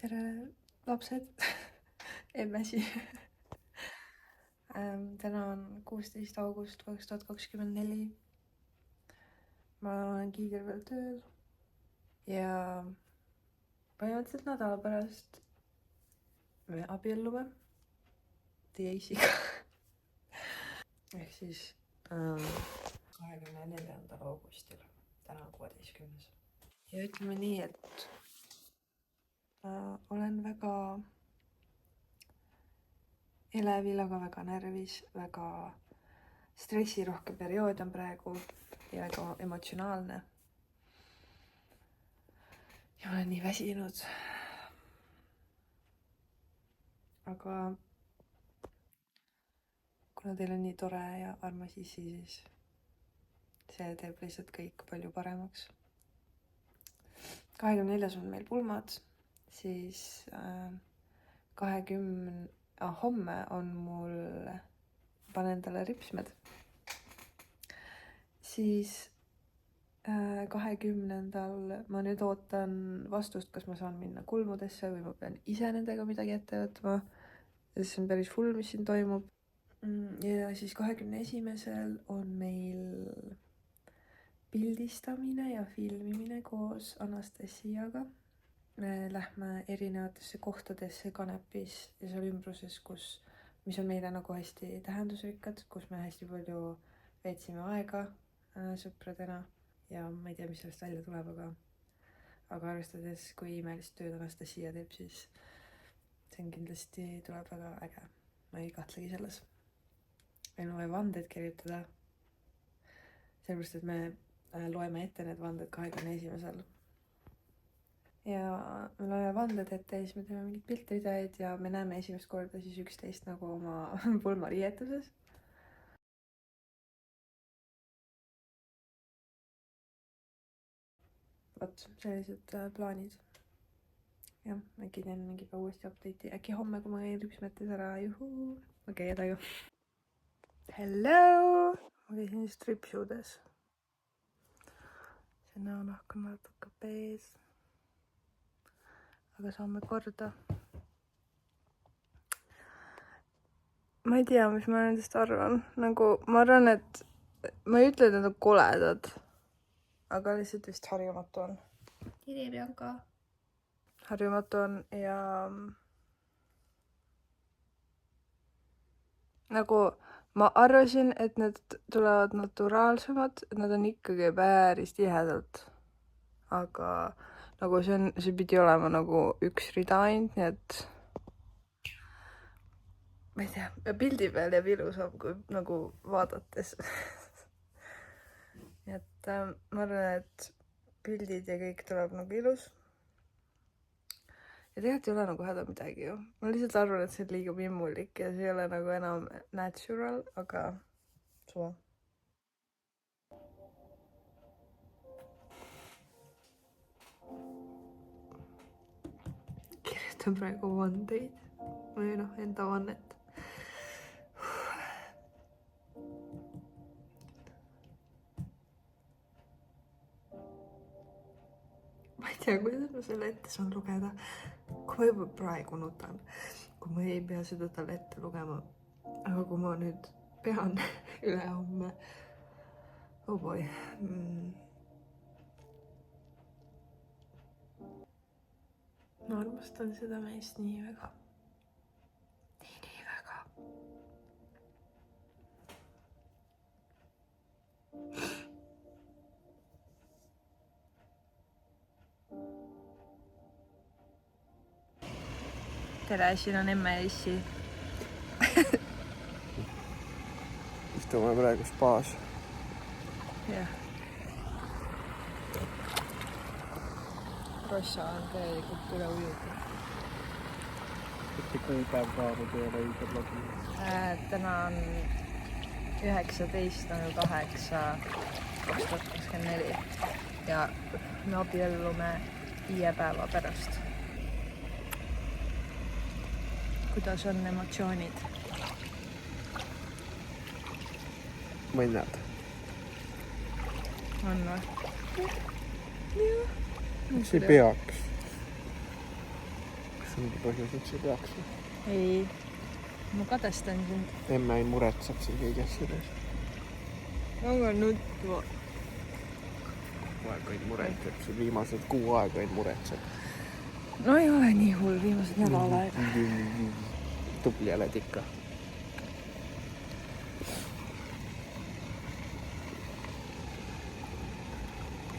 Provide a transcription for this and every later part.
tere, lapsed emmesi täna on 16. august 2024. Ma olen kiiger veel tööl ja põhimõtteliselt nädala pärast me abiellume Deisiga ehk siis 24. augustil, täna on 16. Ja ütleme nii, et olen väga elevil, aga väga närvis, väga stressirohke periood on praegu ja väga emotsionaalne. Ja olen nii väsinud. Aga kuna teil on nii tore ja armas issi, siis see teeb lihtsalt kõik palju paremaks. 24. on meil pulmad, siis 20. homme on mul, panen endale ripsmed. Siis 20. ma nüüd ootan vastust, kas ma saan minna kulmudesse või ma pean ise nendega midagi ette võtma. See on päris hull, mis siin toimub. Ja siis 21. on meil pildistamine ja filmimine koos Anastasiaga. Me lähme erinevatesse kohtadesse Kanepis ja seal ümbruses, mis on meile nagu hästi tähendusrikkad, kus me hästi palju veetsime aega sõpradena ja ma ei tea, mis sellest välja tuleb, aga arvestades, kui imelist tööd Anastasia teeb, siis see on kindlasti tuleb väga äge. Ma ei kahtlegi selles. Meil on vaja vandeid kirjutada, sellepärast, et me loeme ette need vanded 21. Ja me loeme vanded ette ja siis me teeme mingid piltrideid ja me näeme esimest korda siis 11 nagu oma pulmariietuses. Vot, sellised plaanid. Jah, äkki teen mingi uuesti update'i. Äkki homme, kui ma käin ripsmetes ära, juhuu. Okei, edaju. Hello! Ma käisin stripshodes. See näonahk on natuke pees. Aga saame korda. Ma ei tea, mis ma nendest arvan. Nagu, ma arvan, et ma ei ütle, et nad on koledad. Aga lihtsalt vist harjumatu on. Tere, Bianca. Harjumatu on ja nagu ma arvasin, et need tulevad naturaalsemad, et nad on ikkagi päris tihedalt. Aga nagu see pidi olema nagu üks rida ainult, nii et ma ei tea, pildi peal jääb ilusam kui nagu vaadates. Nii et ma arvan, et pildid ja kõik tuleb nagu ilus. Ja tegelikult ei ole nagu häda midagi ju. Ma lihtsalt arvan, et see on liiga mimmulik ja see ei ole nagu enam natural, aga suva. Kirjutan praegu vandeid või enda vannet. Ma ei tea, kuidas ma selle ette saan lugeda. Kui ma juba praegu nutan, kui ma ei pea seda talle ette lugema, aga kui ma nüüd pean ülehomme, oh boy. Ma armastan seda meest nii väga. Nii väga. Tere, siin on emme ja issi. Istume praegu spaas. Jah. Rossa on tegelikult üle ujuda. Mitte kuupäev kaarud ei ole õige blogi. Täna on 19.08. 2024 ja me abiellume 5 päeva pärast. Kuidas on emotsioonid? Mõnnad. On või? Jah. Miks ei peaks? peaks mingi põhjus, et sa ei peaks. Ei, ma kadestan sind. Emme ei muretseb siin kõigi asjades. Aga nutma. Kogu aeg ainult muretseb, see viimased 6 aega ainult muretseb. No ei ole nii hull, viimased nädal aega. Tubli oled ikka.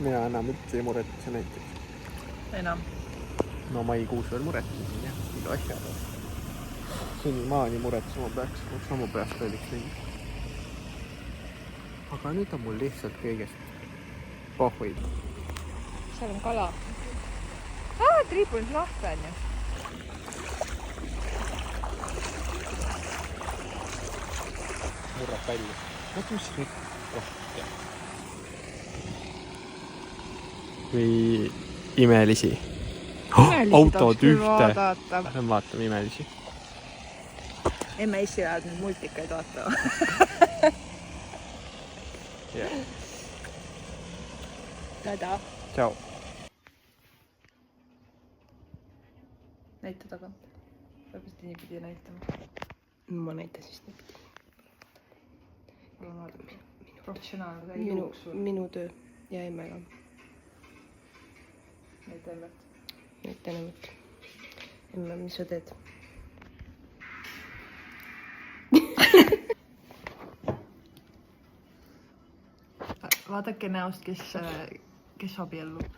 Mina enam üldse ei muretse näiteks. Enam. No maikuus veel muretsesin jah, iga asjale. Senimaani muretsema peaks, kui samu peast oliks neid. Aga nüüd on mul lihtsalt kõigest pohhuid. Seal on kala. Triibunud lahve on ju. Murrab välja. Vaata, mis nüüd rohkem. Või imelisi. Autod ühte. Lähme vaatame imelisi. Emme Eesti lähevad nüüd multikaid vaatama. Yeah. Tada. Tšau. Näita tagant. Peab vist niipidi näitama. Ma näitan siis niipidi. Professionaalne juuksur. Minu töö ja emmega. Näita emmet. Näitan emmet. Emme, mis sa teed? Vaadake näost, kes abiellub.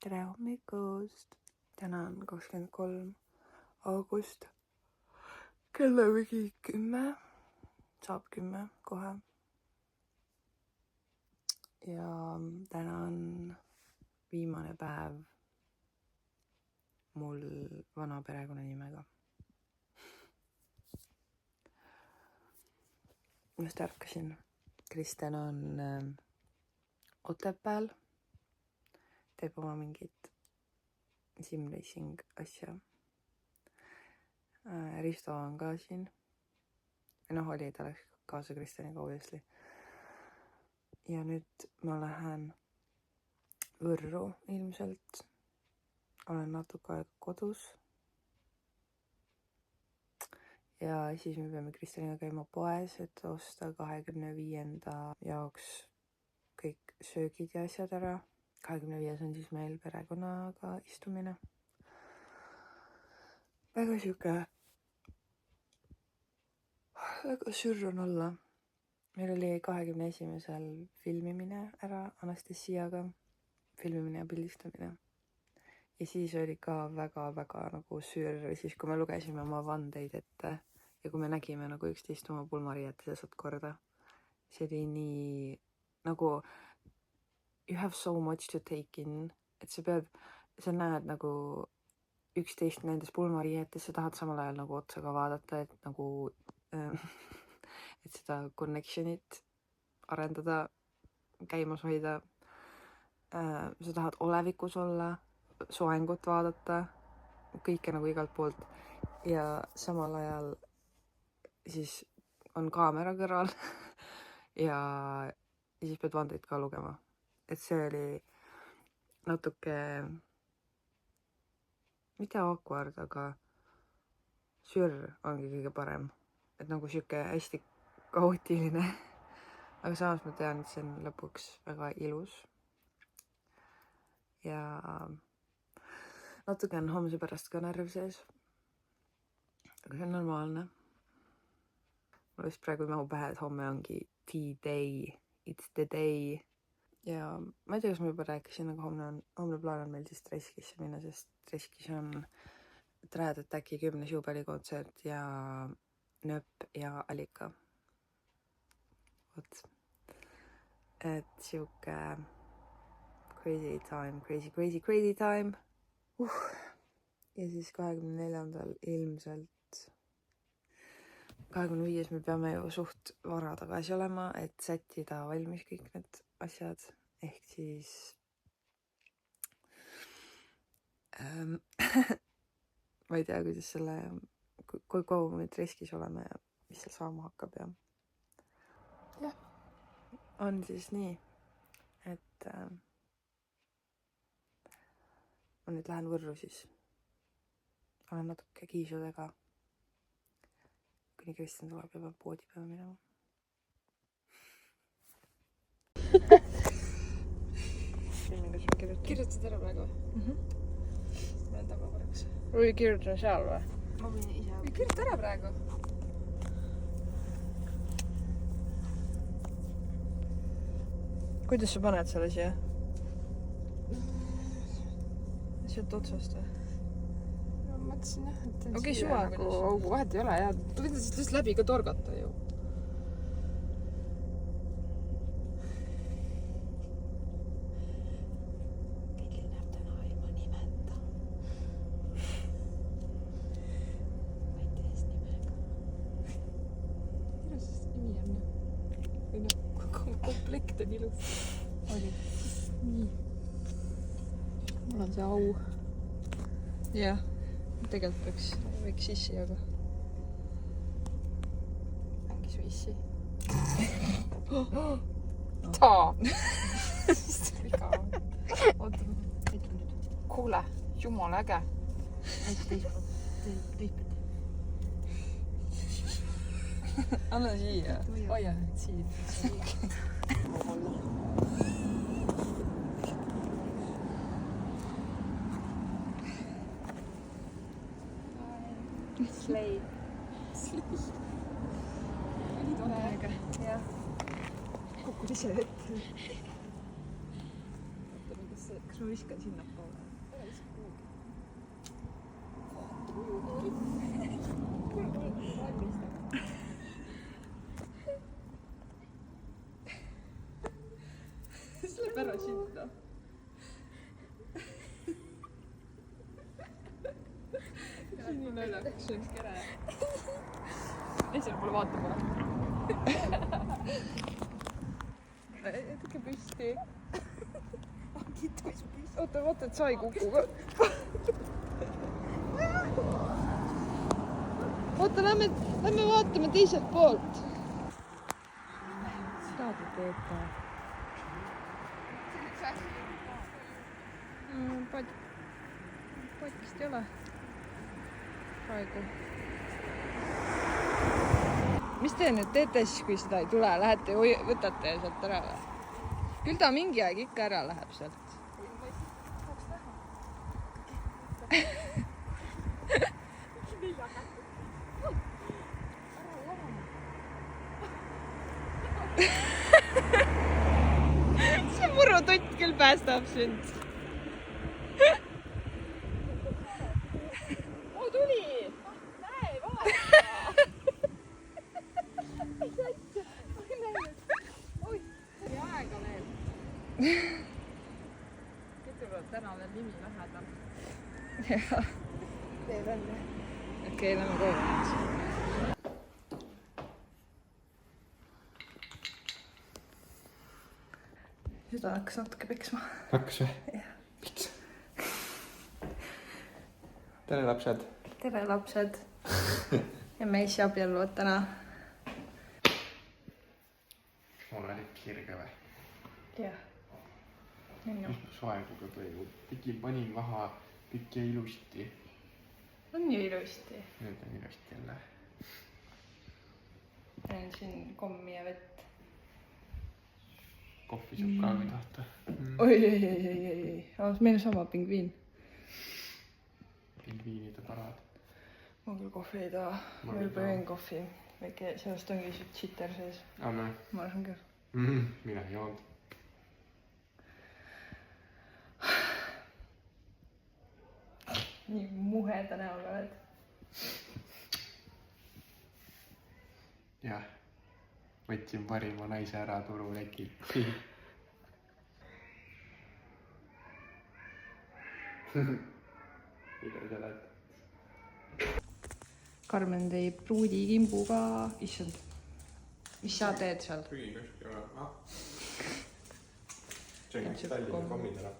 Tere hommikust. Täna on 23. august. Kell on mingi 10. Saab 10 kohe. Ja täna on viimane päev mul vana perekonnanimega. Just ärkasin. Kristen on Otepääl. Teeb oma mingit simracing asja. Risto on ka siin. Oli, ta läks kaasa Kristeniga obviously. Ja nüüd ma lähen Võrru ilmselt. Olen natuke aega kodus. Ja siis me peame Kristeniga käima poes, et osta 25. jaoks kõik söögid ja asjad ära. 25. on siis meil perekonnaga istumine. Väga siuke väga sürr on olla. Meil oli 21. filmimine ära Anastasiaga. Filmimine ja pildistamine. Ja siis oli ka väga nagu sürr, siis kui me lugesime oma vandeid ette ja kui me nägime nagu üksteist oma pulmariietes esat korda. See oli nii nagu you have so much to take in, et sa näed nagu üksteist nendes pulmariietes, sa tahad samal ajal nagu otsa ka vaadata, et nagu et seda connection'it arendada, käimas hoida. Sa tahad olevikus olla, soengut vaadata, kõike nagu igalt poolt ja samal ajal siis on kaamera kõrval ja siis pead vandeid ka lugema. Et see oli natuke mitte awkward, aga sürr ongi kõige parem. Et nagu siuke hästi kaootiline. Aga samas ma tean, et see on lõpuks väga ilus. Ja natuke on homse pärast ka närv sees. Aga see on normaalne. Mul vist praegu ei mahu pähe, et homme ongi T-day. It's the day. Ja ma ei tea, kas ma juba rääkisin, aga homne plaan on meil siis Treskisse minna, sest Treskis on Trad Attacki 10. juubelikontsert ja Nööp ja Allika. Vot. Et siuke crazy time. Ja siis 24. ilmselt 25. me peame ju suht vara tagasi olema, et sättida valmis kõik need asjad. Ehk siis ma ei tea, kuidas selle, kui kaua me Treskis oleme ja mis seal saama hakkab ja jah, on siis nii, et ma nüüd lähen Võrru, siis olen natuke kiisudega. Kuni Kristjan tuleb ja peab poodi peale minema. Kirjutad ära praegu? Ma olen taga korraks. Või kirjutan seal või? Ma võin ise. Kirjuta ära praegu. Kuidas sa paned selle siia? Sealt otsast või? Ma mõtlesin jah, et Okei, suva, kuidas? augu vahet ei ole ja võid siis lihtsalt läbi ka torgata ju. Kõigil näeb täna ilma nimeta. Vaid eesnimega. Ilus nimi on ju. Või noh, komplekt on ilus. Oli. Nii. Mul on see au. Jah, tegelikult võiks sissi, aga... Mängi su issi. Taa! Viga on. Oota, ütle nüüd. Kuule, jumala äge. Teispäev. Anna siia. Hoia siin. Slay. Nii tore äge. Jah. Kukkud ise ette. Oota, kas ma viskan sinna poole? Ära viska kuhugi. See läheb ära sinna. Nii naljakas, see on kere. Esimene pole vaatama. Tükki püsti. Oota, vaata, et sa ei kuku ka. Oota, lähme vaatame teiselt poolt. Seda te teete. Potkist ei ole. Praegu. Mis te nüüd teete siis, kui seda ei tule? Lähete ja võtate sealt ära või? Küll ta mingi aeg ikka ära läheb sealt. See murutott küll päästab sind. Täna veel nimi lähedal. Jah. Tee välja. Okei, lähme kohe. Süda hakkas natuke peksma. Hakkas või? Jah. Miks? Tere lapsed. Tere lapsed. Ja me ise abielluvad täna. Mul oli kirge või? Jah. Minu. Soenguga praegu. Pigin panin maha kõik ja ilusti. On ju ilusti. Nüüd on ilusti jälle. Näen siin kommi ja vett. Kohvi saab ka kui tahta. Oi. Meil on sama pingviin. Pingviinide parad. Ma küll kohvi ei taha. Ma Ma ei juba taha. jõin kohvi. Väike, sellest ongi see chitter sees. Anna. Ma arvan küll. Mina ei joonud. Nii muheda näoga oled. Jah. Võtsin parima naise ära turulekilt. Mida sa oled? Karmen tõi pruudikimbuga. Issand. Mis sa teed seal? Prügikast ei ole. See on Tallinna kommid ära.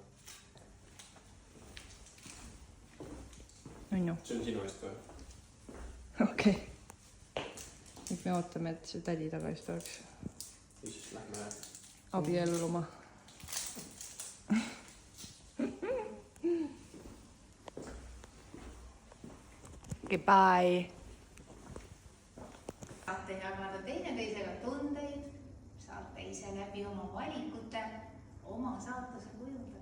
On ju? See on sinu eest või? Okei. Nüüd me ootame, et see tädi tagasi tuleks Ja siis lähme abielluma. okei, bye. Saate jagada teineteisega tundeid, saate ise läbi oma valikute oma saatuse kujundada.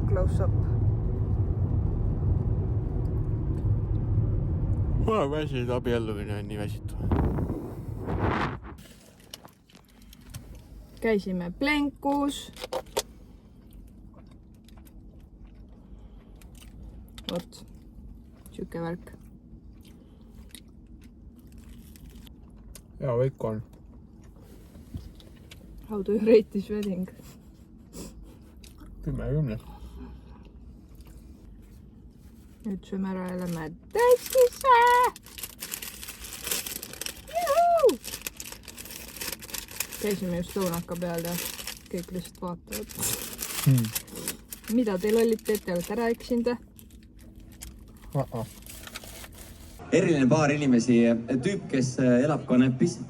Close up. Ma olen väsinud, abiellumine on nii väsitav. Käisime Plenkus. Vot, siuke värk. Jaa, kõik on. How do you rate this wedding? 10/10. Nüüd sööme ära ja lähme testisse! Juhu! Käisime just lõunaka peal ja kõik lihtsalt vaatavad. Mida teil olid teete, olete ära eksinud? Eriline paar inimesi, tüüp, kes elab Kanepis,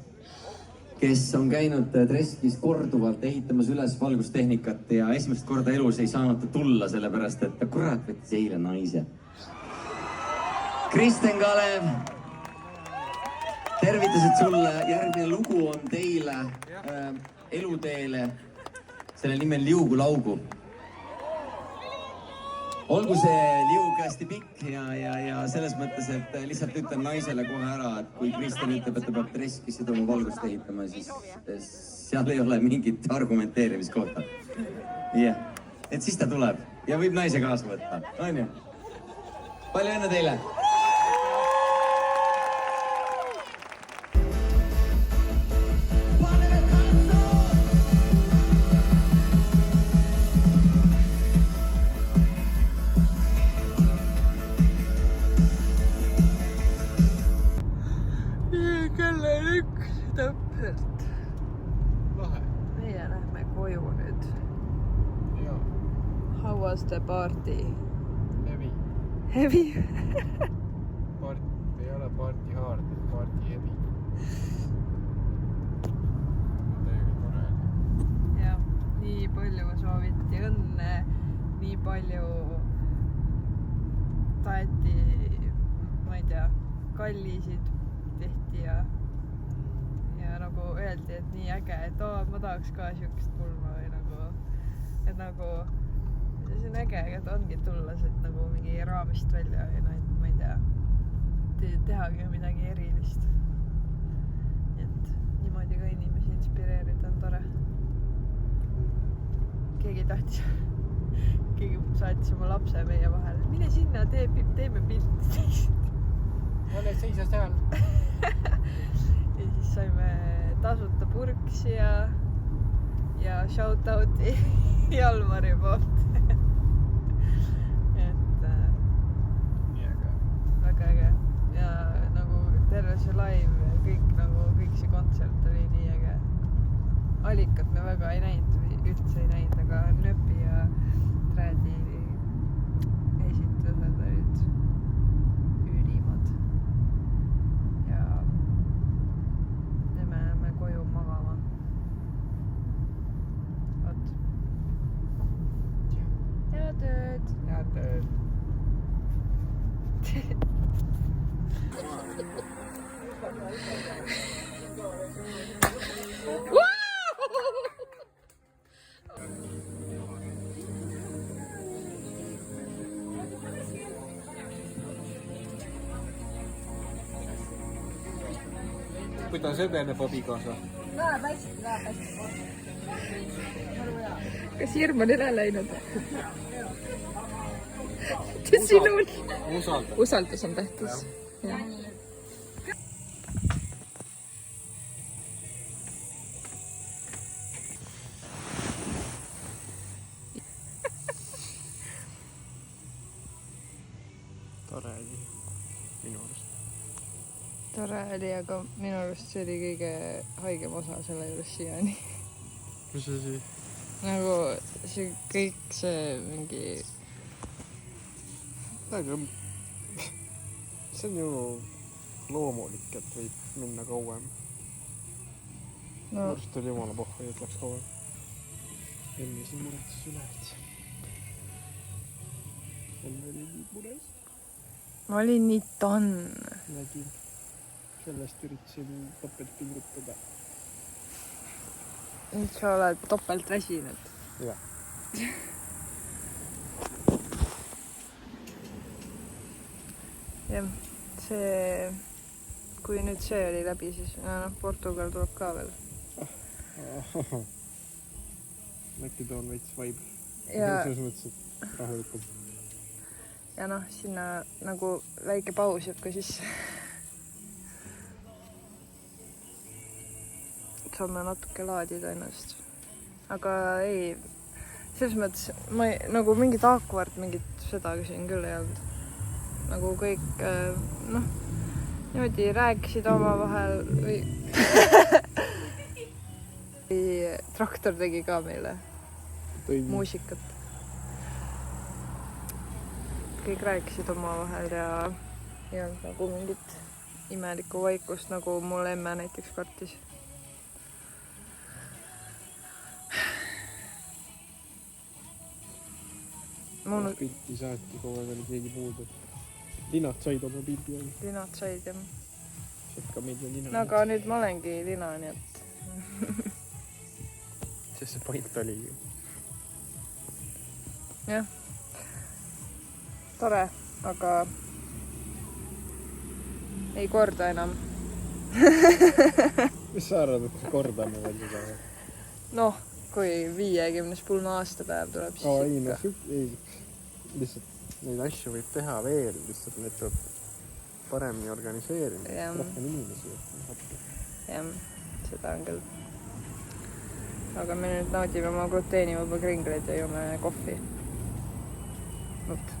kes on käinud Treskis korduvalt ehitamas üles valgustehnikat ja esimest korda elus ei saanud ta tulla, sellepärast et ta kurat võttis eile naise. Kristen Kalev, tervitused sulle, järgmine lugu on teile eluteele, selle nimi on Liugu laugu. Olgu see liug hästi pikk ja selles mõttes, et lihtsalt ütlen naisele kohe ära, et kui Kristen ütleb, et ta peab Treskisse oma valgust ehitama, siis seal ei ole mingit argumenteerimiskohta. Et siis ta tuleb ja võib naise kaasa võtta, on ju? Palju õnne teile! Täpselt. Lahe. Meie lähme koju nüüd. Jaa. How was the party? Heavy. Heavy? Ei ole party hard, party heavy. Täiega tore. Jah, nii palju sooviti õnne, nii palju taeti, ma ei tea, kallisid tehti ja nagu öeldi, et nii äge, et ma tahaks ka siukest pulma või nagu, et nagu see on äge, et ongi tulla siit nagu mingi raamist välja või ma ei tea, tehagi midagi erilist. Et niimoodi ka inimesi inspireerida on tore. Keegi keegi saatis oma lapse meie vahele. Mine sinna, teeme pilti. Ole seisa seal. Ja siis saime tasuta purksi ja shoutouti Jalmari poolt. Et väga äge. Ja nagu terve see live ja kõik see kontsert oli nii äge. Alikat me väga ei näinud, üldse ei näinud, aga Nöpi ja Trädi esitused olid ülimad. Ja nüüd me läheme koju magama. Vot. Head ööd! Head ööd. Kuidas edeneb abikaasa? Kas hirm on üle läinud? Sinul usaldus on tähtis. Tore oli minu arust. Tore oli, aga minu arust see oli kõige haigem osa selle juures siiani. Mis asi? Nagu see kõik see mingi... Aga see on ju loomulik, et võib minna kauem. Minu arust oli jumala pohva, et läks kauem. Enne siin muretses üle üldse. Enne oli nii mures. Ma olin nii tann. Nägin. Sellest üritasin topelt pingutada. Nüüd sa oled topelt väsinud. Jah. Jah, see... Kui nüüd see oli läbi, siis Portugal tuleb ka veel. Äkki toon veits vibe. Ja- Selles mõttes, et rahulikult. Ja noh, sinna nagu väike paus jääb ka sisse. Saame natuke laadida ennast. Aga ei, selles mõttes, ma ei, nagu mingit awkward, mingit seda siin küll ei olnud. Nagu kõik, noh, niimoodi rääkisid omavahel või... Traktor tegi ka meile muusikat. Kõik rääkisid omavahel ja ei olnud nagu mingit imelikku vaikust, nagu mul emme näiteks kartis. Pilti saati, kogu aeg oli keegi puudu. Linad said oma pildi all. Linad said jah. Sekka meid ja linad. No aga nüüd ma olengi lina, nii et... Sest see point oli ju. Jah. Tore, aga... Ei korda enam. Mis sa arvad, et kordame veel seda? Noh, kui 50. pulma aastapäev tuleb, siis ikka. Ei, lihtsalt neid asju võib teha veel, lihtsalt need peab paremini organiseerima. Rohkem inimesi. Jah, seda on küll. Aga me nüüd naudime oma gluteenivaba kringleid ja joome kohvi. Vot.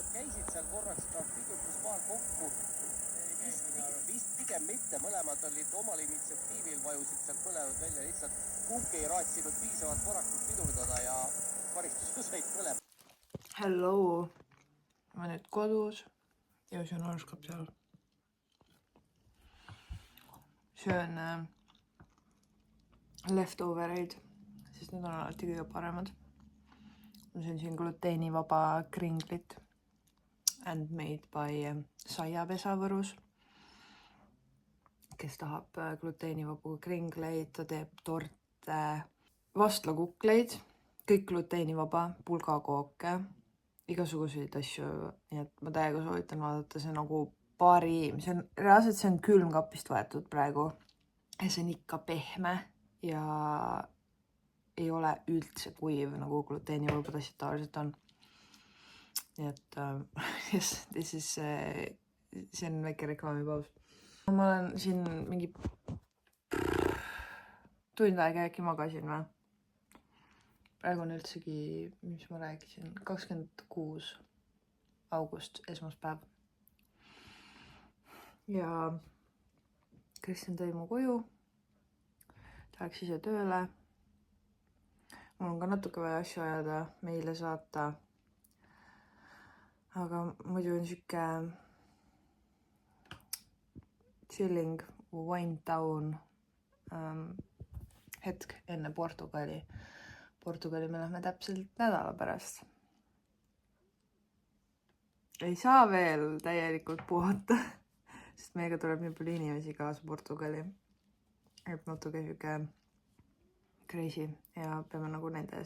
Käisid seal korraks ka pigutusmaal kokku, vist pigem mitte, mõlemad olid omal initsiatiivil, vajusid seal põlevad välja, lihtsalt kumbki ei raatsinud piisavalt varakult pidurdada ja karistuse said põlema. Hello, ma nüüd kodus ja söön aluskap seal. Söön leftovereid, sest need on alati kõige paremad. Ma söön siin gluteenivaba kringlit and made by Saiapesa Võrus. Kes tahab gluteenivabu kringleid, ta teeb torte, vastlakukleid, kõik gluteenivaba, pulgakooke, igasuguseid asju, nii et ma täiega soovitan vaadata, see nagu parim, reaalselt see on külmkapist võetud praegu ja see on ikka pehme ja ei ole üldse kuiv, nagu gluteenivabad asjad tavaliselt on. nii et see on väike reklaamipaus. Ma olen siin mingi tund aega äkki magasin või? Praegu on üldsegi, mis ma rääkisin, 26 august, esmaspäev. Ja Kristjan tõi mu koju. Ta läks ise tööle. Mul on ka natuke vaja asju ajada, meile saata. Aga muidu on siuke chilling, wind down hetk enne Portugali. Portugali me lähme täpselt nädala pärast. Ei saa veel täielikult puhata, sest meiega tuleb nii palju inimesi kaasa Portugali. Et natuke siuke crazy ja peame nagu nende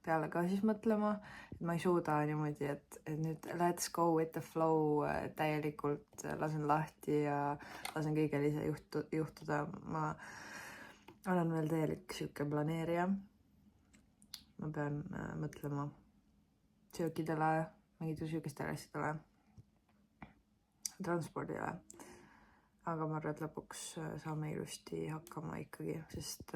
peale ka siis mõtlema. Et ma ei suuda niimoodi, et nüüd let's go with the flow täielikult lasen lahti ja lasen kõigel ise juhtuda. Ma olen veel täielik siuke planeerija. Ma pean mõtlema söökidele, mingitele siukestele asjadele, transpordile. Aga ma arvan, et lõpuks saame ilusti hakkama ikkagi, sest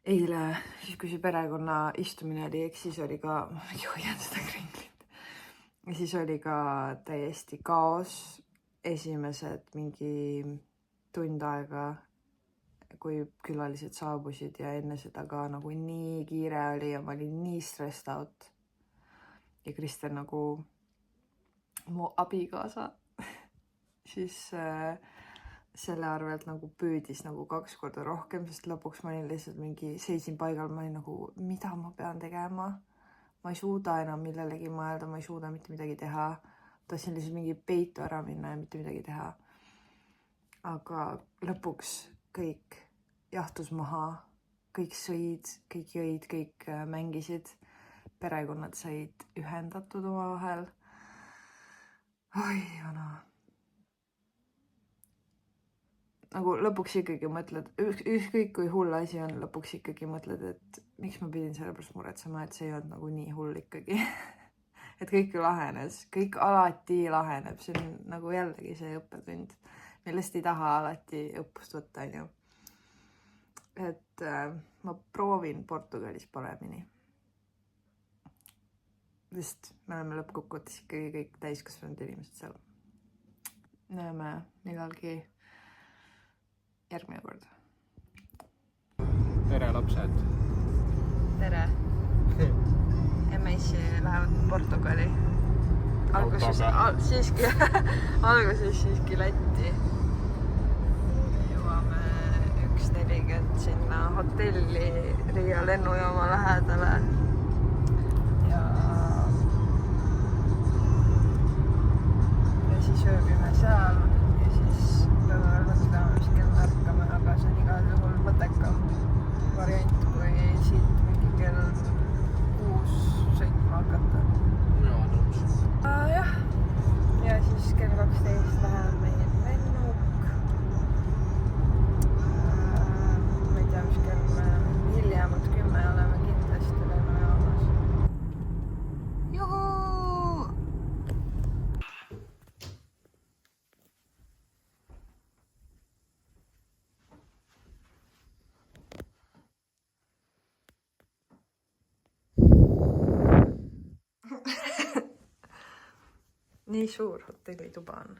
eile, siis kui see perekonna istumine oli, eks siis oli ka, ma hoian seda kringlit. Ja siis oli ka täiesti kaos esimesed mingi tund aega, kui külalised saabusid ja enne seda ka nagu nii kiire oli ja ma olin nii stressed out. Ja Kristjan nagu mu abikaasa siis selle arvelt nagu püüdis nagu 2 korda rohkem, sest lõpuks ma olin lihtsalt mingi, seisin paigal, ma olin nagu, mida ma pean tegema? Ma ei suuda enam millelegi mõelda, ma ei suuda mitte midagi teha. Tahtsin lihtsalt mingi peitu ära minna ja mitte midagi teha. Aga lõpuks kõik jahtus maha, kõik sõid, kõik jõid, kõik mängisid. Perekonnad said ühendatud omavahel. Oi, vana. Nagu lõpuks ikkagi mõtled, ükskõik kui hull asi on, lõpuks ikkagi mõtled, et miks ma pidin selle pärast muretsema, et see ei olnud nagu nii hull ikkagi. Et kõik ju lahenes, kõik alati laheneb, see on nagu jällegi see õppetund, millest ei taha alati õppust võtta, on ju. Et ma proovin Portugalis paremini. Sest me oleme lõppkokkuvõttes ikkagi kõik täiskasvanud inimesed seal. Näeme millalgi järgmine kord. Tere lapsed. Tere. MS lähevad Portugali. Alguses siiski Lätti. Jõuame 1:40 sinna hotelli Riia lennujaama lähedale. Ja siis ööbime seal ja siis peame veel mõtlema, mis kell märkame, aga see on igal juhul mõttekam variant, kui siit mingi kell 6 sõitma hakata. Jaa, nõus. Jah, ja siis kell 12 läheb meil lennuk. Ma ei tea, mis kell me hiljemalt 10 oleme kindlasti lennujaamas. Juhuu! Nii suur hotellituba on.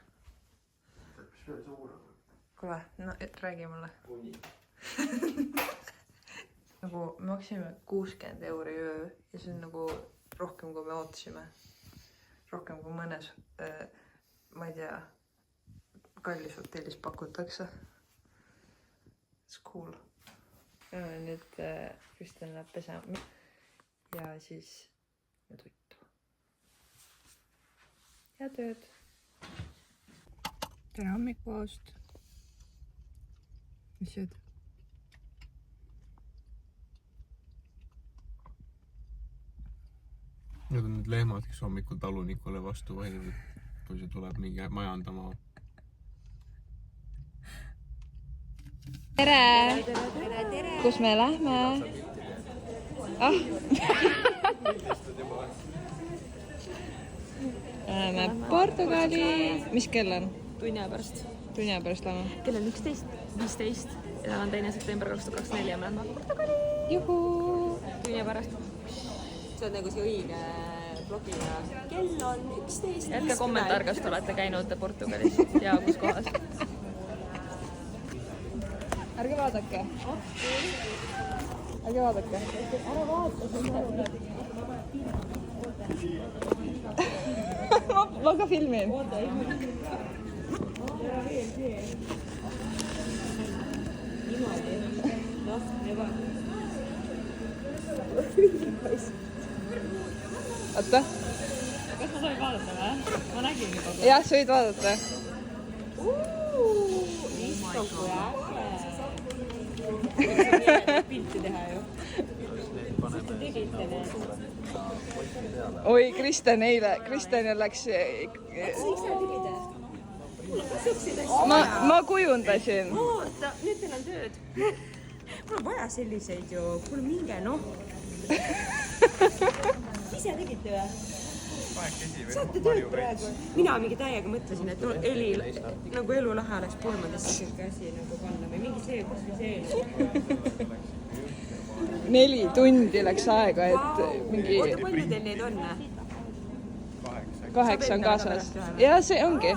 Mis veel suur on? Kuule, no räägi mulle. Nagu me maksime 60 € öö ja see on nagu rohkem, kui me ootasime. Rohkem kui mõnes, ma ei tea, kallis hotellis pakutakse. It's cool. Nüüd Kristjan läheb pesema ja siis me tuttu. Ja tööd. Tere hommikust. Mis sööd? Need on need lehmad, kes hommikul talunikule vastu vahivad, kui see tuleb mingi majandama. tere! Kus me lähme? Ah. Läheme Portugali. Mis kell on? Tunni aja pärast. Tunni aja pärast lähme. Kell on 11:15 ja on 2. september 2024 ja me lähme Portugali. Juhuu! Tunni aja pärast. See on nagu see õige blogi ja kell on 11. Jätke kommentaar, kas te olete käinud Portugalis ja kus kohas. Ärge vaadake. Ärge vaadake. Ära vaata. Ma ka filmin. Oota. Kas ma sain vaadata või? Ma nägin juba. Jah, sa võid vaadata. Istu kui pilti teha ju. Te tegite need. Oi, Kristen läks... Ma kujundasin. Oota, nüüd teil on tööd. Mul on vaja selliseid ju. Kuule, minge noh. Ise tegite või? Saate tööd praegu. Mina mingi täiega mõtlesin, et nagu elulahe oleks pulmadesse siuke asi nagu panna või mingi see, kus või see. 4 tundi läks aega, et mingi... Oota, palju teil neid on? 8 on kaasas. Ja see ongi.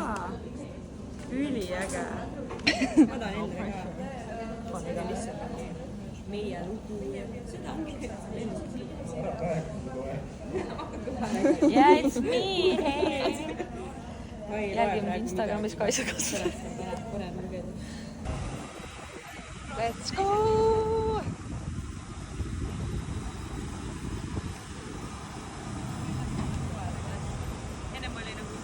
Üliäge. Ma tahan endale ka. Panega lihtsalt meie lugu ja seda ongi. Yeah, it's me, hey! Jälgime Instagramis Kaisa Kasvara. Let's go! Ennem oli nagu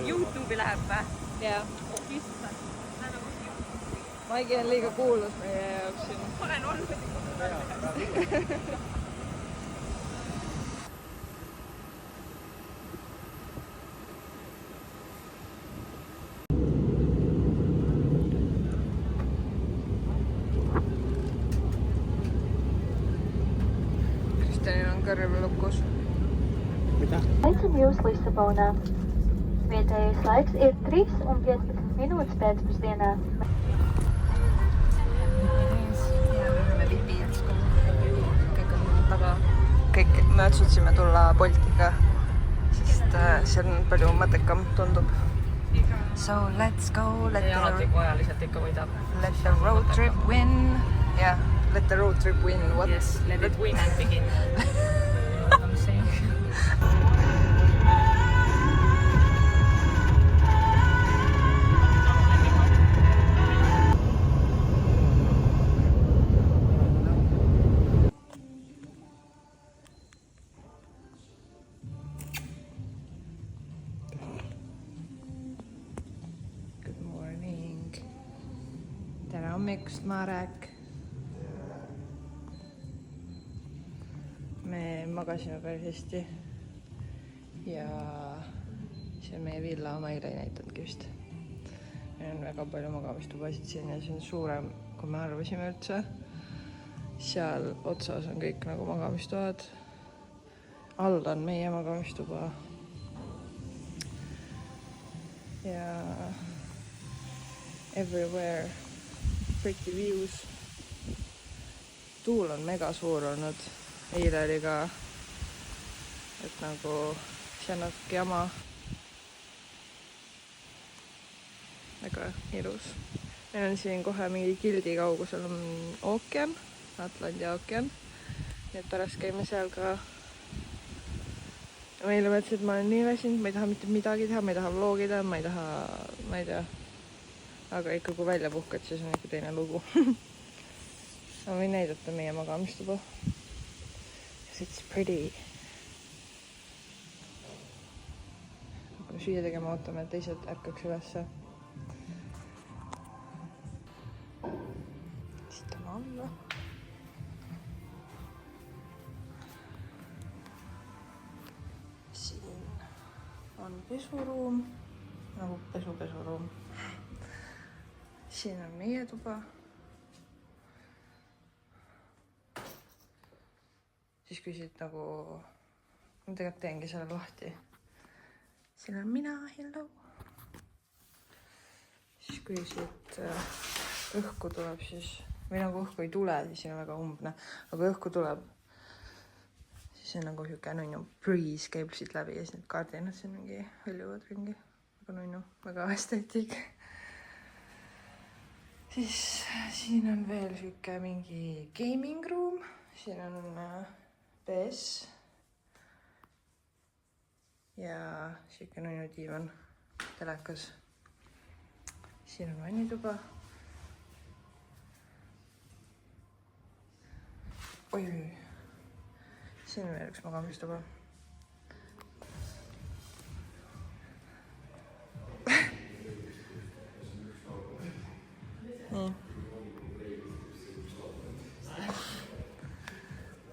YouTube'i läheb või? Jaa. Maigi on liiga kuulus meie jaoks siin. Olen olnud. Kristenil on kõrv lukus. Aicinu jūs Lisabonā. Vietējais laiks ir 3:15 minūtes pēcpusdienā. Kõik me otsustasime tulla Boltiga, sest see on palju mõttekam tundub. So let's go, let ajaliselt ikka võidab. the road trip win. Yeah, let the road trip win. What? Yes, let it win and begin. I'm saying. Good morning. Tere hommikust, Marek. Me magasime päris hästi ja see on meie villa, ma eile ei näitanudki vist. Meil on väga palju magamistubasid siin ja see on suurem, kui me arvasime üldse. Seal otsas on kõik nagu magamistoad. All on meie magamistuba. Ja everywhere pretty views. Tuul on mega suur olnud. Eile oli ka, et nagu see on natuke jama. Väga ilus. Meil on siin kohe mingi kildi kaugusel on ookean, Atlandi ookean. Nii et pärast käime seal ka. Ma eile mõtlesin, et ma olen nii väsinud, ma ei taha mitte midagi teha, ma ei taha vlogida, ma ei tea. Aga ikka kui välja puhkad, siis on ikka teine lugu. Ma võin näidata meie magamistuba. It's pretty. Hakkame süüa tegema, ootame, et teised ärkaks ülesse. Istame alla. Siin on pesuruum, nagu pesuruum. siin on meie tuba. Siis kui siit nagu, ma tegelikult teengi selle lahti. Siin on mina, hello. Siis kui siit õhku tuleb, siis, või nagu õhku ei tule, siis siin on väga umbne. Aga õhku tuleb, siis on nagu siuke nunnu breeze käib siit läbi ja siis need kardinad siin mingi hõljuvad ringi. Väga nunnu, väga esteetik. Siis siin on veel siuke mingi gaming room. Siin on PS. Ja siuke nunnu diivan telekas. Siin on vannituba. Oi. Siin on veel üks magamistuba.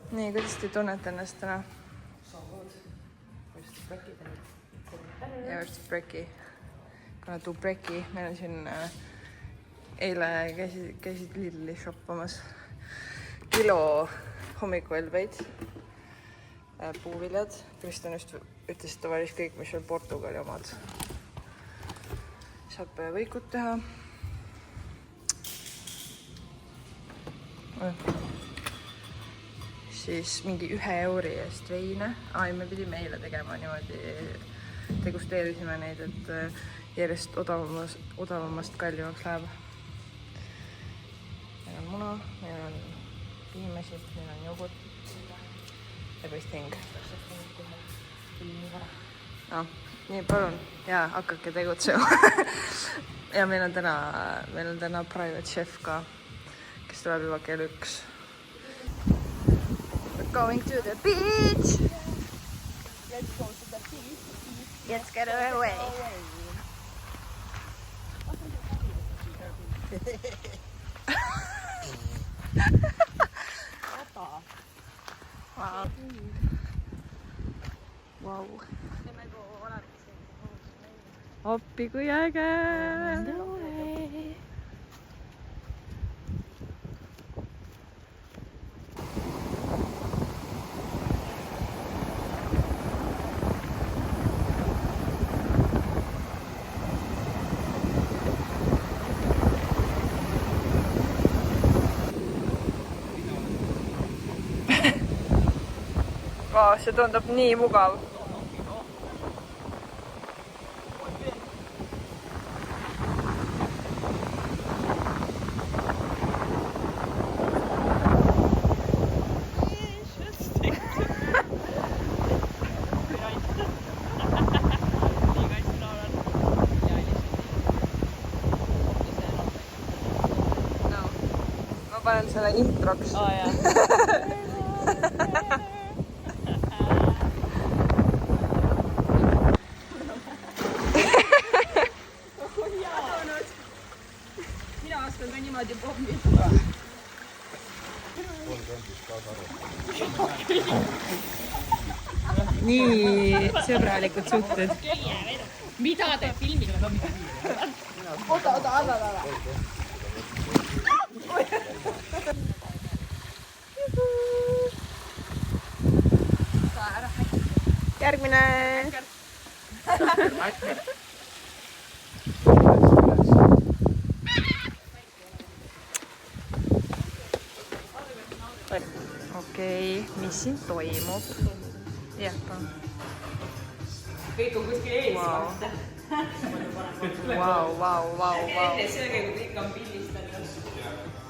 Nii, kuidas te tunnete ennast täna? Ja just breki. Kuna tuu breki, meil on siin eile käisid Lidli shoppamas kilo hommikuelveid, puuviljad. Kristjan just ütles, et ta valis kõik, mis on Portugali omad. Saab võikud teha. Siis mingi 1 euri eest veine. Me pidime eile tegema niimoodi, degusteerisime neid, et järjest odavamast kallimaks läheb. Meil on muna, meil on piimesid, meil on jogurtit, everything. No, nii, palun. Ja, hakake tegutsema. Ja meil on täna private chef ka, kes tuleb juba kell 1. We're going to the beach. Let's go to the beach. Let's get away. Wow. Appi kui äge! See tundub nii mugav. Ma panen selle introks. Nii sõbralikud suhted. Mida te filmid? Oota. Järgmine. Okei, mis siin toimub? Jah, palun. Kõik on kuskil ees. Vau. Enne sööge, kui kõik on pildistanud.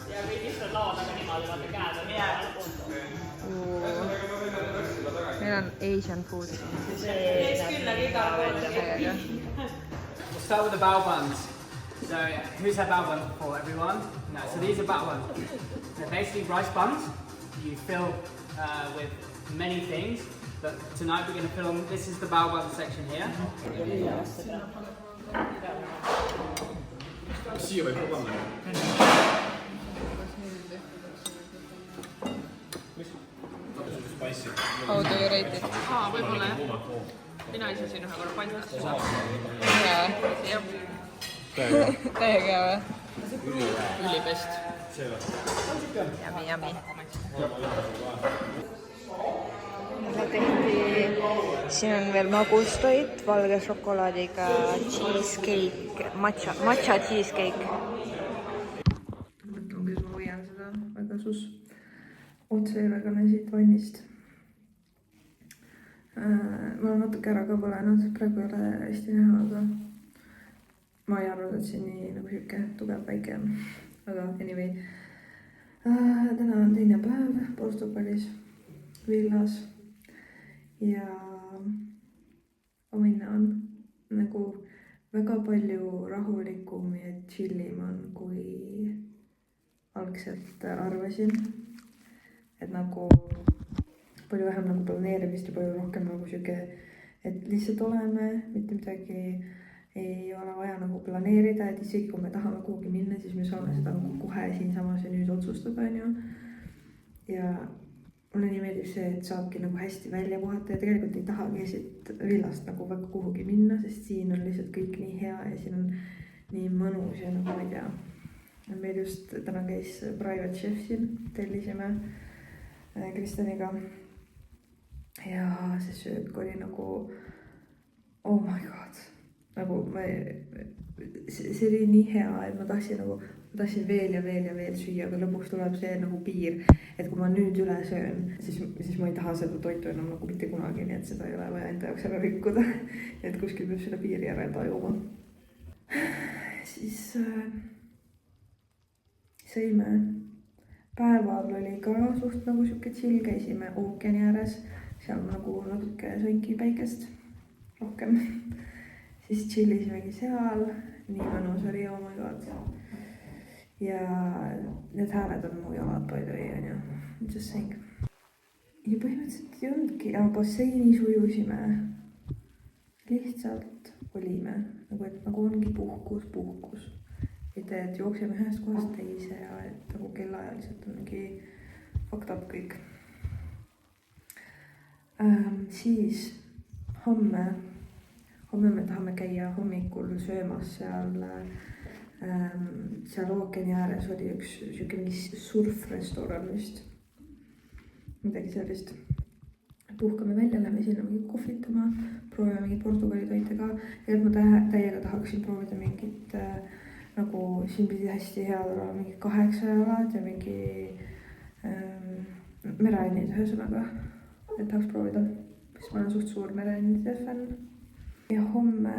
Ja kõik istuvad laua taga niimoodi, vaata käed on peal. Meil on Asian food. Kes küll on igal pool. We'll start with the bao buns. So, who's had bao buns before? Everyone? No, so these are bao buns. They're basically rice buns. You fill with many things, but tonight we're going to film. This is the bao bun section here. How do you rate it? Võib-olla jah. Mina ise siin ühe korra pantasse saab. Jaa. Täiega hea või? ülipest. Yummy. Tehti, siin on veel magustoit valge šokolaadiga cheesecake, matcha cheesecake. Mõtlen, kuidas ma hoian seda väga otseveegane siit vannist. Ma olen natuke ära ka põlenud, praegu ei ole hästi näha, aga ma ei arvanud, et see nii nagu siuke tugev päike on. Aga anyway, täna on teine päev Portugalis, villas ja minna on nagu väga palju rahulikum ja chillim on, kui algselt arvasin. Et nagu palju vähem nagu planeerimist ja palju rohkem nagu siuke, et lihtsalt oleme, mitte midagi ei ole vaja nagu planeerida, et isegi kui me tahame kuhugi minna, siis me saame seda nagu kohe siinsamas ja nüüd otsustada, on ju. Ja mulle nii meeldib see, et saabki nagu hästi välja puhata ja tegelikult ei tahagi siit villast nagu väga kuhugi minna, sest siin on lihtsalt kõik nii hea ja siin on nii mõnus ja nagu ma ei tea. Meil just täna käis private chef siin, tellisime Kristjaniga ja see söök oli nagu oh my god, nagu see oli nii hea, et ma tahtsin veel ja veel süüa, aga lõpuks tuleb see nagu piir, et kui ma nüüd üle söön, siis ma ei taha seda toitu enam nagu mitte kunagi, nii et seda ei ole vaja enda jaoks ära rikkuda, et kuskil peab selle piiri järel tajuma. Siis sõime. Päeval oli ka suht nagu siuke chill, käisime ookeani ääres, seal nagu natuke sõnki päikest rohkem. Siis chillisimegi seal, nii mõnus oli, oh my god. Ja need hääled on mu jalad by the way, on ju, just saying. Ja põhimõtteliselt ei olnudki, basseinis ujusime, lihtsalt olime, nagu ongi puhkus. Et jookseme ühest kohast teise ja et nagu kellaajaliselt on mingi fucked up kõik. Siis homme me tahame käia hommikul söömas seal ookeani ääres oli üks mingi surfrestoran vist. Midagi sellist. Puhkame välja, lähme sinna mingi kohvitama, proovime mingi Portugali toite ka. Ja ma täiega tahaksin proovida mingit nagu siin pidi hästi head olema mingi 8 jalad ja mingi mereaineid ühesõnaga, et tahaks proovida, sest ma olen suht suur mereainide fänn. Ja homme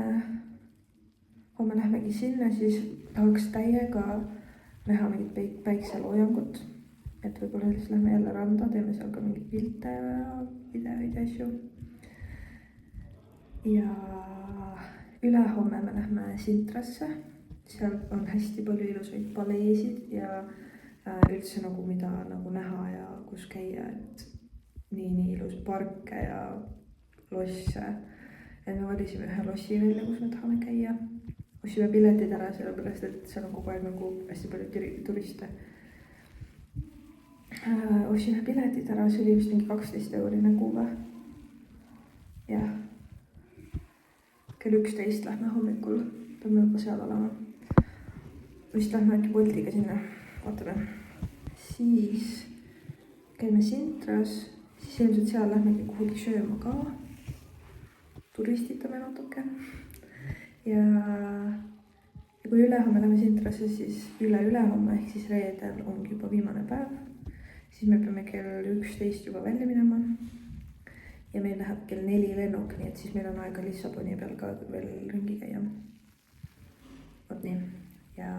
lähmegi sinna, siis tahaks täiega näha mingit päikseloojangut, et võib-olla siis lähme jälle randa, teeme seal ka mingit pilte ja videoid ja asju. Ja ülehomme me lähme Sintrasse. Seal on hästi palju ilusaid paleesid ja üldse nagu mida nagu näha ja kus käia, et nii ilus parke ja losse. Et me valisime ühe lossi välja, kus me tahame käia. Ostsime piletid ära sellepärast, et seal on kogu aeg nagu hästi palju turiste. Ostsime piletid ära, see oli vist mingi 12 € kuuve. Jah. Kell 11 lähme hommikul, peame juba seal olema. Vist lähme äkki Boltiga sinna, vaatame. Siis käime Sintras, siis ilmselt seal lähmegi kuhugi sööma ka. Turistitame natuke. Ja kui ülehomme lähme Sintrasse, siis ülehomme ehk siis reedel ongi juba viimane päev. Siis me peame kell 11 juba välja minema. Ja meil läheb kell 4 lennuk, nii et siis meil on aega Lissaboni peal ka veel ringi käia. Vot nii. Ja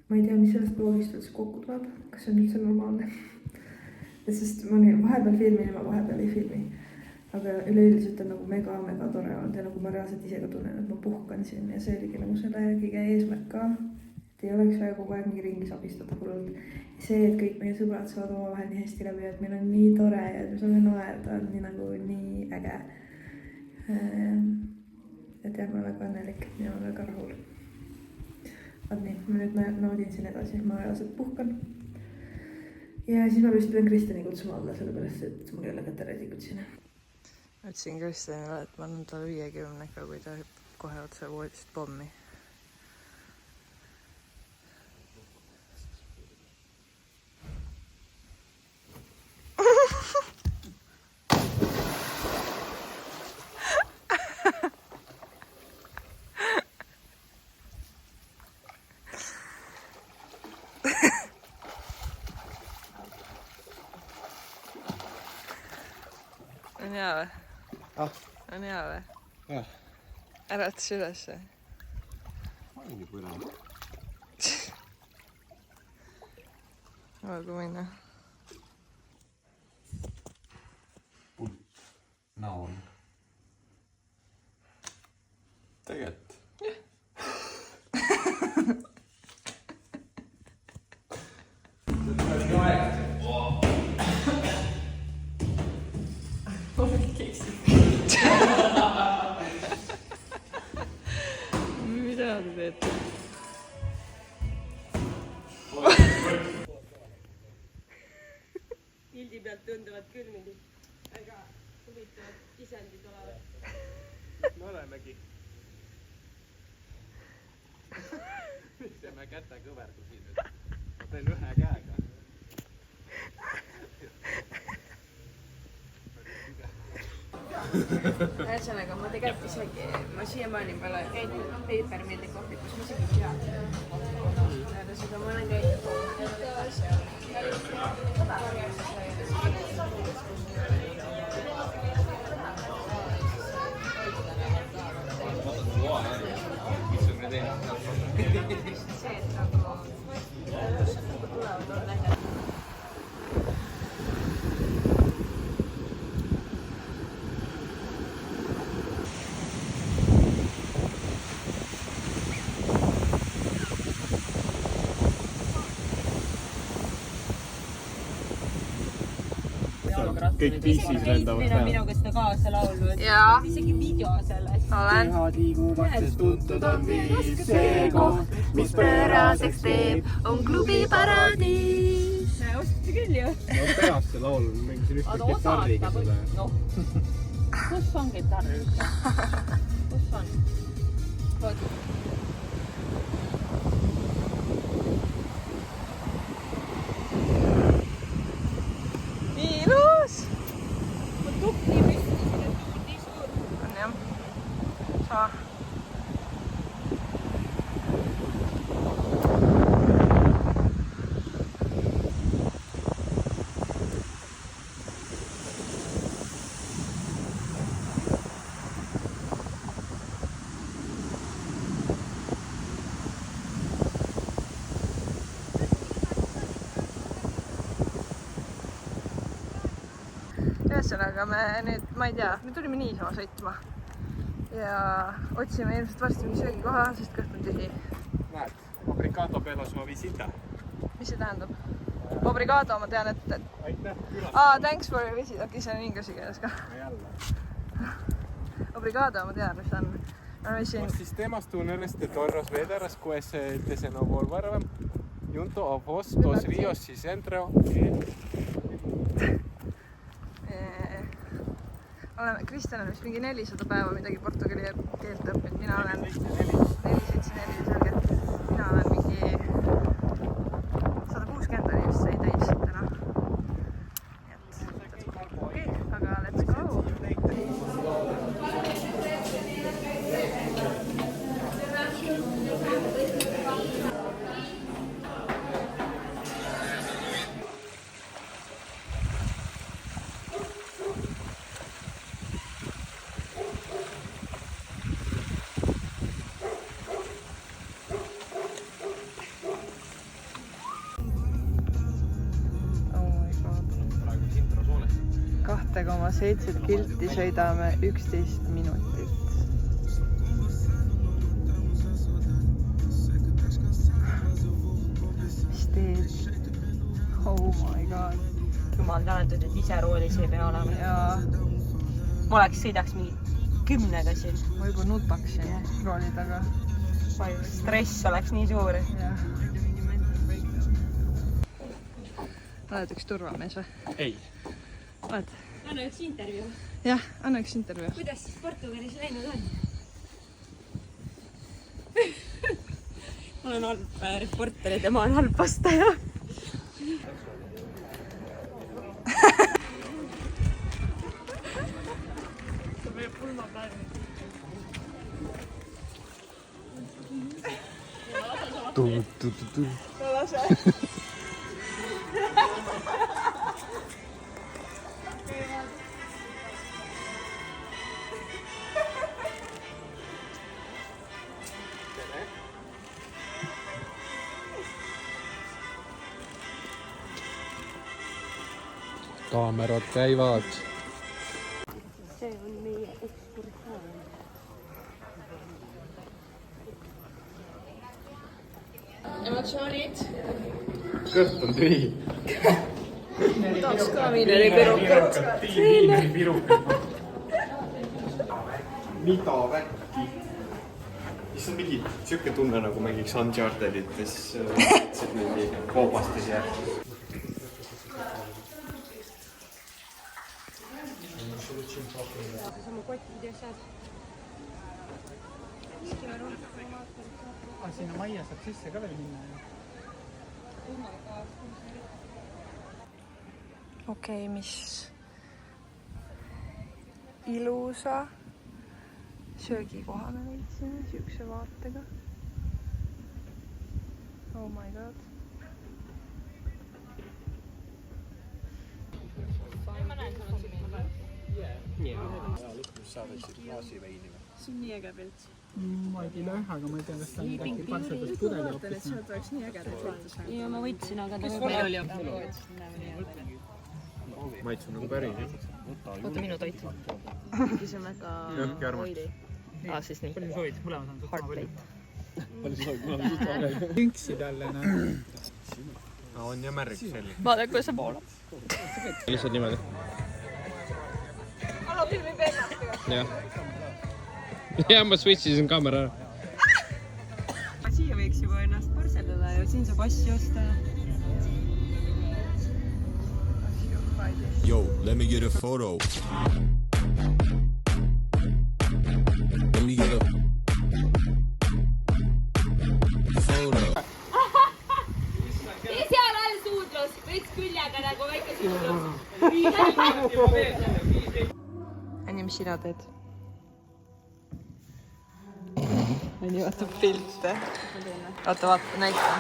ma ei tea, mis sellest vlogist üldse kokku tuleb, kas see on üldse normaalne. Sest ma vahepeal filmin ja ma vahepeal ei filmi. Aga üleüldiselt on nagu mega tore olnud ja nagu ma reaalselt ise ka tunnen, et ma puhkan siin ja see oligi nagu selle kõige eesmärk ka. Et ei oleks vaja kogu aeg mingi ringis abistada hullult. See, et kõik meie sõbrad saavad omavahel nii hästi läbi, et meil on nii tore ja me saame naerda, on nii äge. Et jah, ma olen väga õnnelik ja ma olen väga rahul. Vaat nii, ma nüüd naudin siin edasi, ma reaalselt puhkan. Ja siis ma vist pean Kristjani kutsuma alla, sellepärast, et mul ei ole käteräsikut siin. Ma ütlesin Kristjanile, et ma annan talle 50, kui ta hüppab kohe otse voodist pommi. hea või? Ah. On hea või? Jah. Äratas ülesse. Ongi põnev. Olgu minna. Naon. Tegelikult. Mida te teete? Pildi pealt tunduvad küll mingid väga huvitavad isendid olevat. Me olemegi. Miks teeme kätekõverdusi nüüd? Ma teen ühe käega. Ühesõnaga, ma tegelikult isegi, ma siiamaani pole käinud Papermilli kohvikus, ma isegi ei tea. Ühesõnaga, ma olen käinud kohvikus ja see, et nagu tulevad on lähe. Kõik pissis lendavad peale. Minuga seda kaasa laulnud. Jaa. Isegi video sellest. Olen. Kehad liiguvad, sest tuntud on viis. See koht, mis pööraseks teeb, on klubi paradiis. Ostate küll ju. No peab see laul, mängisin ühte kitarriga seda. Noh. Kus on kitarr üldse? Kus on? Nii ilus! Ma tukli püsti, see on nii suur. On jah. Saa. Ühesõnaga me nüüd, ma ei tea, me tulime niisama sõitma ja otsime ilmselt varsti mingi söögikoha, sest kõht on tühi. Näed, obrigado pelos ma visita. Mis see tähendab? Obrigado, ma tean, et... Aitäh külas. Thanks for your visit, okei, see on inglise keeles ka. Jälle. Obrigado, ma tean, mis on. Los sistemas túneles de Torres Vedras, pues desenvolverán junto a vos dos ríos y centro. Oleme, Kristjan on vist mingi 400 päeva midagi portugali keelt õppinud, mina olen 474, selge. Mina olen mingi 160 oli vist sai täis täna. Nii et, okei, aga let's go! Praegu intro soolest. 2,7 kilti sõidame 11 minutit. Mis teed? Oh my god. Jumal tänatud, et ise roolis ei pea olema. Ja Ma sõidaks mingi 10-ga siin. ma juba nutaksin rooli taga. Stress oleks nii suur. Jah. Oled üks turvamees või? Ei. Oled? Anna üks intervjuu. Jah, anna üks intervjuu. Kuidas siis Portugalis läinud on? Ma olen halb reporter ja tema on halb vastaja. kaamerad käivad. See on meie ekskursioon. Emotsioonid? Kõht on tühi. Tahaks ka viineripirukat. Mida väkki? Siis on mingi siuke tunne nagu mängiks Unchartedit, siis mingi koobastas ja... Sama kotid ja saad. Sinna majja saab sisse ka veel minna. Okei, mis ilusa söögikoha me leidsime siukse vaatega. Oh my god. See on nii äge pilt. Ma ei tea, aga ma ei tea, kas ta on äkki parseldast pudeli hoopis. Sealt oleks nii ägedat vaatus. Ja ma võtsin, aga ta Meil oli jah. Maits on nagu päris. Oota minu toit. Siis on väga oili. Siis nii. Palju sa soovid? Mõlemad on Hard plate. Palju sa soovid? Mul on suht väga. Tünksi talle, noh. On ja märg selline. Vaada, kuidas sa poolad. Lihtsalt niimoodi. Anna filmi pennastega. Jah. Ja ma switchisin kaamera ära. Siia võiks juba ennast parseldada ja siin saab asju osta. Yo, let me get a photo. Let me get a photo. Seal all suudlus, veits küljega nagu väike suudlus. Anni, mis sina teed? Anni vaatab pilte. Oota, vaata, näita.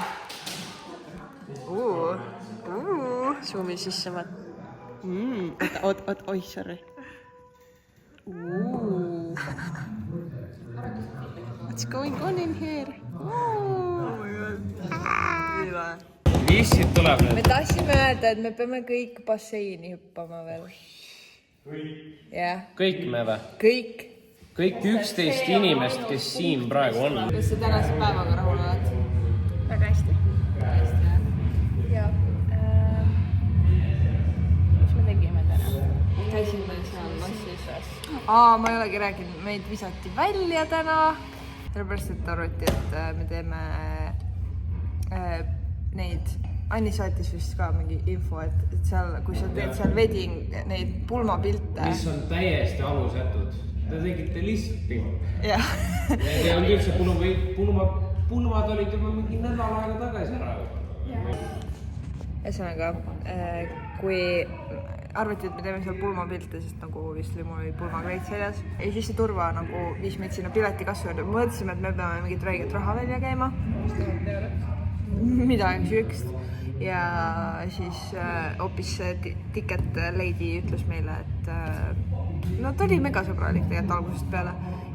Zoomi sisse vaata. Oot, oi, sorry. What's going on in here? Oh my god. Vissid tuleb nüüd. Me tahtsime öelda, et me peame kõik basseini hüppama veel. Jah, Kõik me või? kõik. Kõik 11 inimest, kes siin praegu on. Kas sa tänase päevaga rahul oled? Väga hästi. Ja. Mis me tegime täna? Käisime seal massis. Ma ei olegi rääkinud, meid visati välja täna. Sellepärast, et arvati, et me teeme neid. Anni saatis vist ka mingi info, et seal, kui sa teed seal wedding, neid pulmapilte. Mis on täiesti alusetud. Te tegite lihtsalt pilt. Jah. Need ei olnud üldse pulmad olid juba mingi nädal aega tagasi ära. Ühesõnaga, kui arvati, et me teeme seal pulmapilte, sest nagu vist mul oli pulmakleit seljas. Ja siis see turva nagu viis meid sinna piletikassu juurde. Mõtlesime, et me peame mingit räiget raha välja käima. Midagi süükst. Ja siis hoopis Ticket Lady ütles meile, et no ta oli megasõbralik tegelikult algusest peale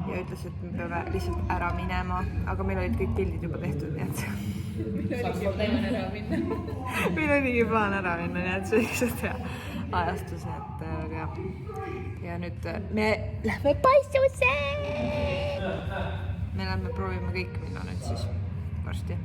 ja ütles, et me peame lihtsalt ära minema, aga meil olid kõik pildid juba tehtud, nii et meil oligi plaan ära minna, nii et see lihtsalt hea ajastus, et väga hea. Ja nüüd me lähme paissusse! Me lähme proovime kõik minna nüüd siis varsti.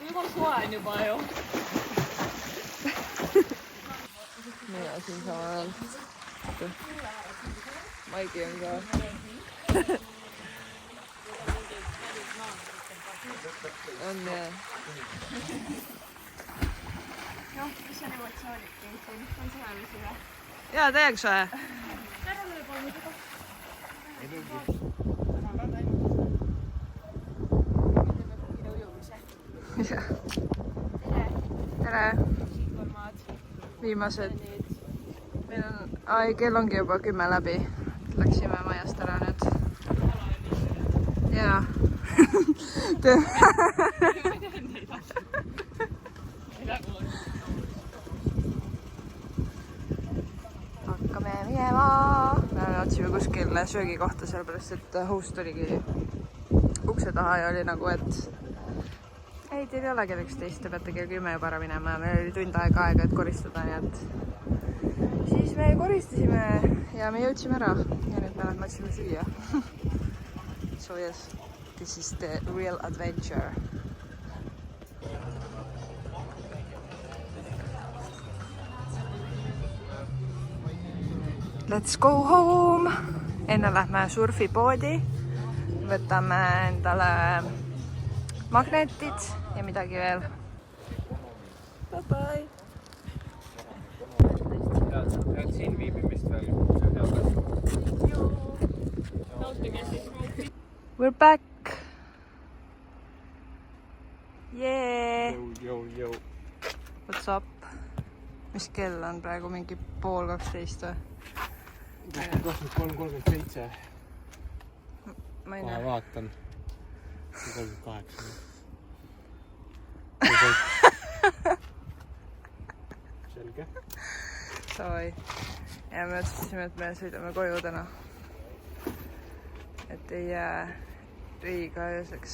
Jumal soe on juba ju. Mina siin samal ajal. Maigi on ka. On jah. Noh, mis on emotsioonid siin? On sõjalusi või? Jaa, täiega soe. Ära mulle palun seda. Tere! Viimased. Meil on, kell ongi juba 10 läbi. Läksime majast ära nüüd. Jaa. söögikohta, sellepärast et host oligi ukse taha ja oli nagu, et ei, teil ei ole kell 11, te peate kell 10 juba ära minema ja meil oli tund aega, et koristada, nii et siis me koristasime ja me jõudsime ära ja nüüd me lähme otsime süüa. So yes, this is the real adventure. Let's go home! Enne lähme surfipoodi, võtame endale magnetid ja midagi veel. Bye bye! Head siin viibimist veel. We're back! Yeah! Yo. What's up? Mis kell on praegu? Mingi 11:30 või? 23:37. Ma ei Kohe näe. vaatan. 38. Selge. Davai. Ja me otsustasime, et me sõidame koju täna. Et ei jää liiga ööseks.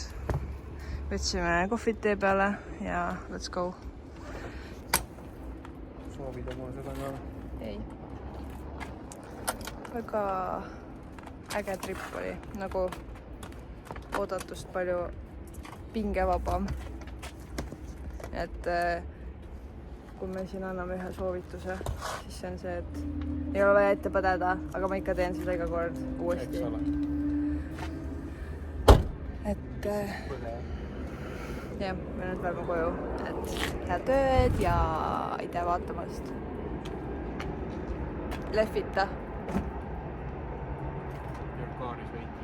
Võtsime kohvid tee peale ja let's go. Soovid oma seda ka? Ei. Väga äge trip oli. Nagu oodatust palju pingevabam. Et kui me siin anname ühe soovituse, siis see on see, et ei ole vaja ette põdeda, aga ma ikka teen seda iga kord uuesti. Et jah, me nüüd läheme koju, et head ööd ja aitäh vaatamast. Lehvita. Jääb kaaris veidi.